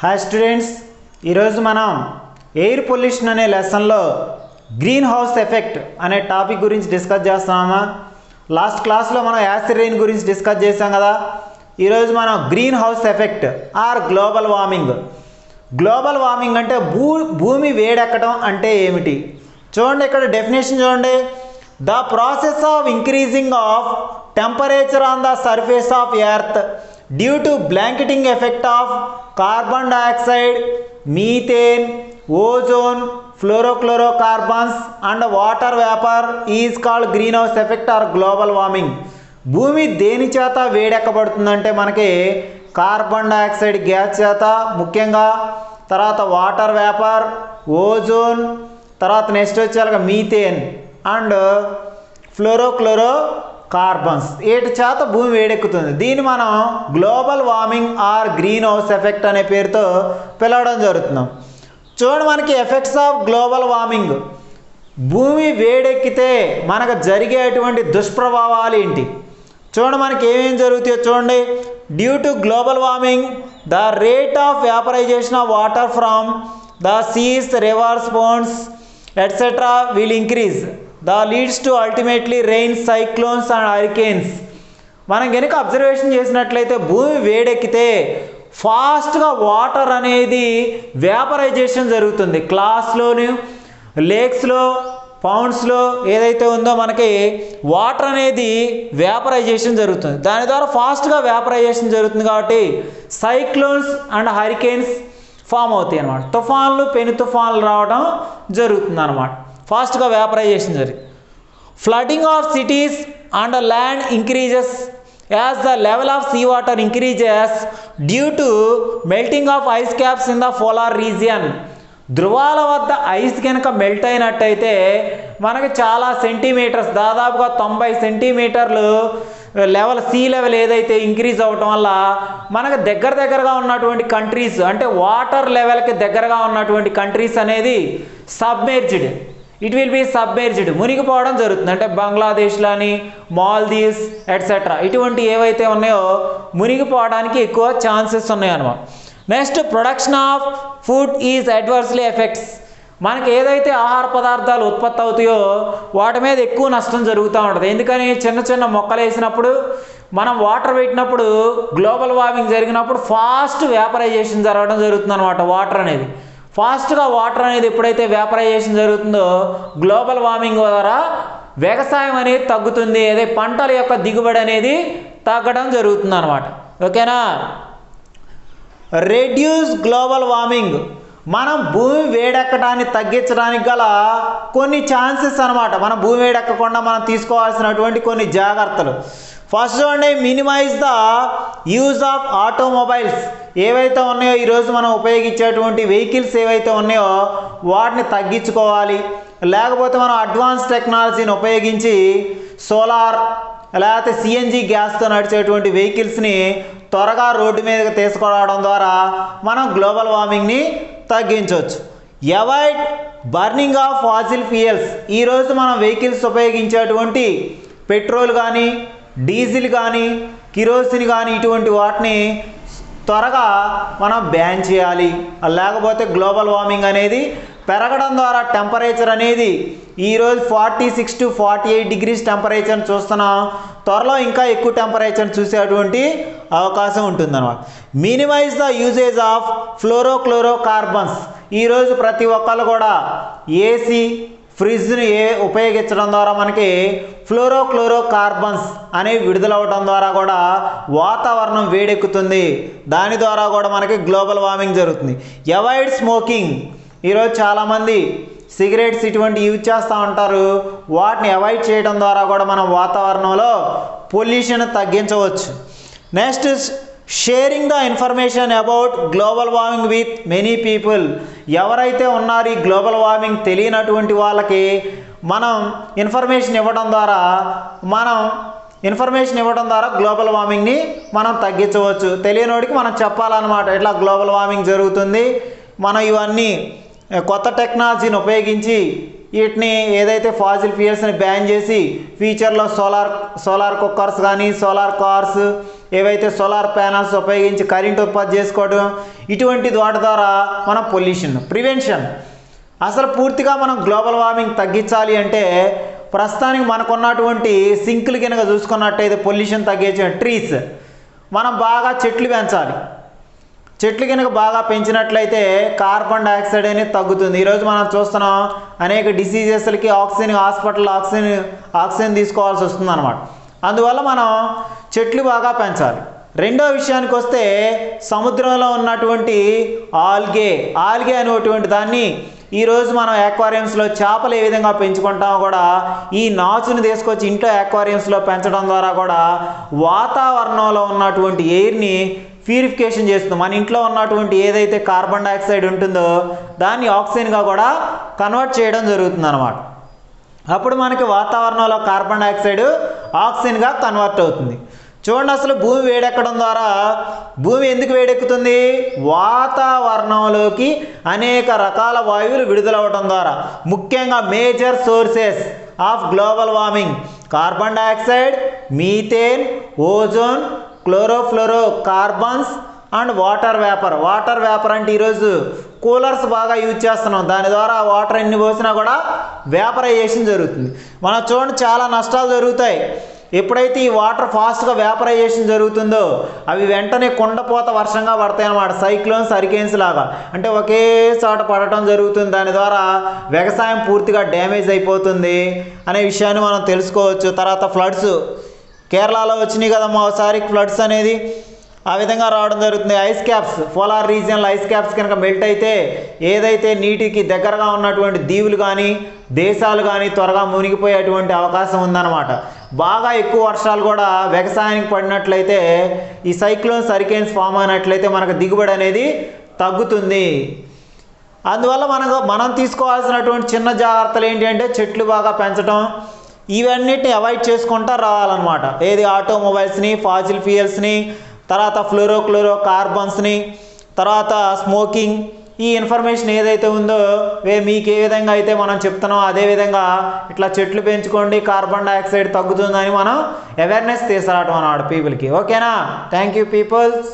Hi students, ఈరోజు మనం air pollution అనే లెసన్లో గ్రీన్ హౌస్ ఎఫెక్ట్ అనే టాపిక్ గురించి డిస్కస్ చేస్తున్నామా. లాస్ట్ క్లాస్లో మనం యాసిడ్ రెయిన్ గురించి డిస్కస్ చేసాం కదా. ఈరోజు మనం greenhouse effect or global warming. Global warming అంటే భూమి వేడెక్కడం అంటే ఏమిటి చూడండి. ఇక్కడ డెఫినేషన్ చూడండి. The process of increasing of temperature on the surface of earth due to blanketing effect of carbon dioxide, methane, ozone, fluorochlorocarbons and water vapour is called greenhouse effect or global warming. భూమి దేని చేత వేడెక్కబడుతుందంటే మనకి carbon dioxide gas చేత ముఖ్యంగా, తర్వాత water vapour, ozone, తర్వాత next వచ్చేలాగా methane and fluorochlorocarbons వీటి చేత భూమి వేడెక్కుతుంది. దీన్ని మనం global warming or greenhouse effect అనే పేరుతో పిలవడం జరుగుతున్నాం. చూడండి, మనకి ఎఫెక్ట్స్ ఆఫ్ గ్లోబల్ వార్మింగ్, భూమి వేడెక్కితే మనకు జరిగేటువంటి దుష్ప్రభావాలు ఏంటి చూడండి. మనకి ఏమేమి జరుగుతాయో చూడండి. Due to global warming the rate of vaporisation of water from the Cs, reverse, ponds etcetera will increase the leads to ultimately rain, cyclones and Hurricanes. మనం కనుక అబ్జర్వేషన్ చేసినట్లయితే భూమి వేడెక్కితే ఫాస్ట్గా వాటర్ అనేది వ్యాపరైజేషన్ జరుగుతుంది. క్లాస్లోని, లేక్స్లో, పౌండ్స్లో ఏదైతే ఉందో మనకి వాటర్ అనేది వ్యాపరైజేషన్ జరుగుతుంది. దాని ద్వారా ఫాస్ట్గా వ్యాపరైజేషన్ జరుగుతుంది కాబట్టి సైక్లోన్స్ అండ్ హరికేన్స్ ఫామ్ అవుతాయి అన్నమాట. తుఫాన్లు, పెను తుఫాన్లు రావడం జరుగుతుంది అన్నమాట. ఫాస్ట్గా వ్యాపరైజేషన్ జరిగింది. Flooding of cities and land increases as the level of sea water increases due to melting of ice caps in the polar region. ధృవాల వద్ద ఐస్ కనుక మెల్ట్ అయినట్టయితే మనకి చాలా సెంటీమీటర్స్, దాదాపుగా 90 సెంటీమీటర్లు లెవెల్, సీ లెవెల్ ఏదైతే ఇంక్రీజ్ అవ్వటం వల్ల మనకు దగ్గరగా ఉన్నటువంటి కంట్రీస్, అంటే వాటర్ లెవెల్కి దగ్గరగా ఉన్నటువంటి కంట్రీస్ అనేది submerged, it will be submerged, మునిగిపోవడం జరుగుతుంది. అంటే బంగ్లాదేశ్లోని, మాల్దీవ్స్ ఎట్సెట్రా ఇటువంటి ఏవైతే ఉన్నాయో మునిగిపోవడానికి ఎక్కువ ఛాన్సెస్ ఉన్నాయి అన్నమాట. Next, production of food is adversely effects. మనకి ఏదైతే ఆహార పదార్థాలు ఉత్పత్తి అవుతాయో వాటి మీద ఎక్కువ నష్టం జరుగుతూ ఉంటుంది. ఎందుకని చిన్న మొక్కలు వేసినప్పుడు, మనం వాటర్ పెట్టినప్పుడు, గ్లోబల్ వార్మింగ్ జరిగినప్పుడు ఫాస్ట్ వ్యాపరైజేషన్ జరగడం జరుగుతుంది అనమాట. వాటర్ అనేది ఫాస్ట్గా వాటర్ అనేది ఎప్పుడైతే వ్యాపరైజేషన్ జరుగుతుందో గ్లోబల్ వార్మింగ్ ద్వారా వ్యవసాయం అనేది తగ్గుతుంది. అదే పంటల యొక్క దిగుబడి అనేది తగ్గడం జరుగుతుంది అనమాట. ఓకేనా. రెడ్యూస్ గ్లోబల్ వార్మింగ్, మనం భూమి వేడెక్కడాన్ని తగ్గించడానికి గల కొన్ని ఛాన్సెస్ అనమాట. మనం భూమి వేడెక్కకుండా మనం తీసుకోవాల్సినటువంటి కొన్ని జాగ్రత్తలు. ఫస్ట్ చూడండి, minimise the use of automobiles. ఏవైతే ఉన్నాయో ఈరోజు మనం ఉపయోగించేటువంటి వెహికల్స్ ఏవైతే ఉన్నాయో వాటిని తగ్గించుకోవాలి. లేకపోతే మనం అడ్వాన్స్ టెక్నాలజీని ఉపయోగించి సోలార్ లేకపోతే సిఎన్జి గ్యాస్తో నడిచేటువంటి వెహికల్స్ని త్వరగా రోడ్డు మీదకి తీసుకురావడం ద్వారా మనం గ్లోబల్ వార్మింగ్ని తగ్గించవచ్చు. Avoid burning of fossil fuels. ఈరోజు మనం వెహికల్స్ ఉపయోగించేటువంటి పెట్రోల్ కానీ, డీజిల్ కానీ, కిరోసిన్ కానీ ఇటువంటి వాటిని త్వరగా మనం బ్యాన్ చేయాలి. లేకపోతే గ్లోబల్ వార్మింగ్ అనేది పెరగడం ద్వారా టెంపరేచర్ అనేది ఈరోజు 46 to 48 degrees టెంపరేచర్ని చూస్తున్నాం. త్వరలో ఇంకా ఎక్కువ టెంపరేచర్ చూసేటువంటి అవకాశం ఉంటుందన్నమాట. Minimise the usage of fluorochlorocarbons. ఈరోజు ప్రతి ఒక్కళ్ళు కూడా ఏసీ, ఫ్రిడ్జ్ని ఉపయోగించడం ద్వారా మనకి ఫ్లోరోక్లోరోకార్బన్స్ అనేవి విడుదలవ్వడం ద్వారా కూడా వాతావరణం వేడెక్కుతుంది. దాని ద్వారా కూడా మనకి గ్లోబల్ వార్మింగ్ జరుగుతుంది. Avoid smoking. ఈరోజు చాలామంది సిగరెట్స్ ఇటువంటి యూజ్ చేస్తూ ఉంటారు. వాటిని అవాయిడ్ చేయడం ద్వారా కూడా మనం వాతావరణంలో పొల్యూషన్ తగ్గించవచ్చు. Next, sharing the information about global warming with many people. ఎవరైతే ఉన్నారు ఈ గ్లోబల్ వార్మింగ్ తెలియనటువంటి వాళ్ళకి మనం ఇన్ఫర్మేషన్ ఇవ్వడం ద్వారా గ్లోబల్ వార్మింగ్ని మనం తగ్గించవచ్చు. తెలియనోడికి మనం చెప్పాలన్నమాట, ఇట్లా గ్లోబల్ వార్మింగ్ జరుగుతుంది, మనం ఇవన్నీ కొత్త టెక్నాలజీని ఉపయోగించి వీటిని ఏదైతే ఫాసిల్ ఫ్యూయల్స్ని బ్యాన్ చేసి ఫ్యూచర్లో సోలార్ కుక్కర్స్ కానీ, సోలార్ కార్స్ ఏవైతే సోలార్ ప్యానల్స్ ఉపయోగించి కరెంట్ ఉత్పత్తి చేసుకోవడం, ఇటువంటి వాటి ద్వారా మనం పొల్యూషన్ ప్రివెన్షన్. అసలు పూర్తిగా మనం గ్లోబల్ వార్మింగ్ తగ్గించాలి అంటే ప్రస్తుతానికి మనకున్నటువంటి సింకులు కనుక చూసుకున్నట్టయితే పొల్యూషన్ తగ్గించే ట్రీస్, మనం బాగా చెట్లు పెంచాలి. చెట్లు కనుక బాగా పెంచినట్లయితే కార్బన్ డైఆక్సైడ్ అనేది తగ్గుతుంది. ఈరోజు మనం చూస్తున్నాం అనేక డిసీజెస్లకి హాస్పిటల్ ఆక్సిజన్ తీసుకోవాల్సి వస్తుంది అనమాట. అందువల్ల మనం చెట్లు బాగా పెంచాలి. రెండో విషయానికి వస్తే సముద్రంలో ఉన్నటువంటి ఆల్గే అనేటువంటి దాన్ని ఈరోజు మనం యాక్వారియంస్లో చేపలు ఏ విధంగా పెంచుకుంటామో కూడా ఈ నాచుని తీసుకొచ్చి ఇంట్లో యాక్వారియంస్లో పెంచడం ద్వారా కూడా వాతావరణంలో ఉన్నటువంటి ఎయిర్ని ప్యూరిఫికేషన్ చేస్తుంది. మన ఇంట్లో ఉన్నటువంటి ఏదైతే కార్బన్ డైఆక్సైడ్ ఉంటుందో దాన్ని ఆక్సిజన్గా కూడా కన్వర్ట్ చేయడం జరుగుతుంది అన్నమాట. అప్పుడు మనకి వాతావరణంలో కార్బన్ డైఆక్సైడ్ ఆక్సిజన్గా కన్వర్ట్ అవుతుంది. చూడండి, అసలు భూమి వేడెక్కడం ద్వారా భూమి ఎందుకు వేడెక్కుతుంది? వాతావరణంలోకి అనేక రకాల వాయువులు విడుదలవ్వడం ద్వారా. ముఖ్యంగా major sources of global warming carbon dioxide, methane, ozone, chlorofluoro carbons and water vapour అంటే ఈరోజు కూలర్స్ బాగా యూజ్ చేస్తున్నాం. దాని ద్వారా వాటర్ ఎన్ని పోసినా కూడా వేపరైజేషన్ జరుగుతుంది. మనం చూడండి, చాలా నష్టాలు జరుగుతాయి. ఎప్పుడైతే ఈ వాటర్ ఫాస్ట్గా వేపరైజేషన్ జరుగుతుందో అవి వెంటనే కుండపోత వర్షంగా పడతాయి అన్నమాట. సైక్లోన్స్, హరికేన్స్ లాగా అంటే ఒకే చోట పడటం జరుగుతుంది. దాని ద్వారా వ్యవసాయం పూర్తిగా డ్యామేజ్ అయిపోతుంది అనే విషయాన్ని మనం తెలుసుకోవచ్చు. తర్వాత ఫ్లడ్స్ కేరళలో వచ్చినాయి కదమ్మా ఒకసారి ఫ్లడ్స్ అనేది, ఆ విధంగా రావడం జరుగుతుంది. ఐస్ క్యాప్స్, పోలార్ రీజియన్లో ఐస్ క్యాప్స్ కనుక మెల్ట్ అయితే ఏదైతే నీటికి దగ్గరగా ఉన్నటువంటి దీవులు కానీ దేశాలు కానీ త్వరగా మునిగిపోయేటువంటి అవకాశం ఉందన్నమాట. బాగా ఎక్కువ వర్షాలు కూడా వ్యవసాయానికి పడినట్లయితే ఈ సైక్లోన్స్, హరికేన్స్ ఫామ్ అయినట్లయితే మనకు దిగుబడి అనేది తగ్గుతుంది. అందువల్ల మనం తీసుకోవాల్సినటువంటి చిన్న జాగ్రత్తలు ఏంటి అంటే చెట్లు బాగా పెంచడం, ఇవన్నిటిని అవాయిడ్ చేసుకుంటూ రావాలన్నమాట. ఏది ఆటోమొబైల్స్ని, ఫాజిల్ ఫ్యూయల్స్ని, తర్వాత ఫ్లోరో కార్బన్స్ని, తర్వాత స్మోకింగ్, ఈ ఇన్ఫర్మేషన్ ఏదైతే ఉందో మీకు ఏ విధంగా అయితే మనం చెప్తున్నాం అదేవిధంగా ఇట్లా చెట్లు పెంచుకోండి, కార్బన్ డైఆక్సైడ్ తగ్గుతుందని మనం అవేర్నెస్ తీసుకురావటం అన్నమాట పీపుల్కి. ఓకేనా? Thank you peoples.